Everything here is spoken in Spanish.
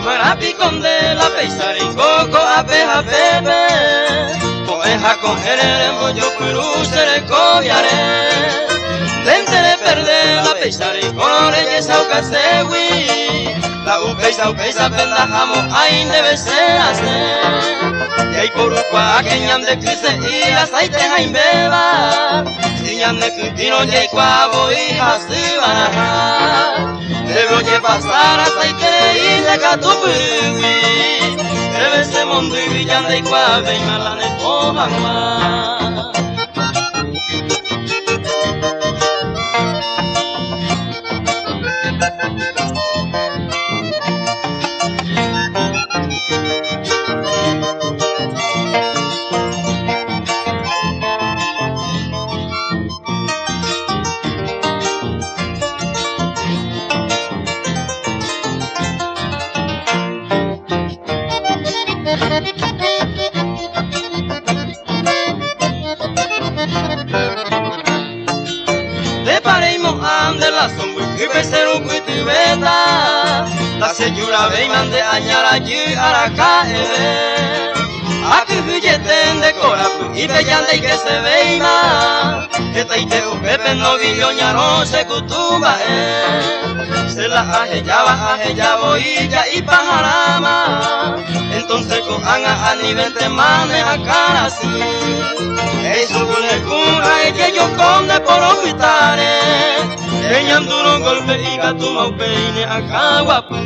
Marapicón de la peisar y coco apeja bebe. Coeja con el mollo puru se le cobiaré. Dente de perder la peisar y colores y sauca sewi. La upeisa pendajamos ahí debe ser hacer. Y ahí por uqua que ñan de crise y las aceite en beba. Y ñan de cutino y cuavo y jasibana. Debe oye pasar aceite y de catupuri. Debe ser mundo y villan de cuave y malane cojan más. De pareimo ande la sombra y pesero cuitibeta. La señora veiman de añar allí a la cae. Aquí billeten de corapu y bellande y que se veima. Que taite un pepe no guilloñaron se cutumba. Se la ajellaba y ya y pajarama. Entonces con anga a nivel de maneja cara así. Eso con cura y que yo conde por omitare. Eñan duro golpe y gatuma peine a caguapu.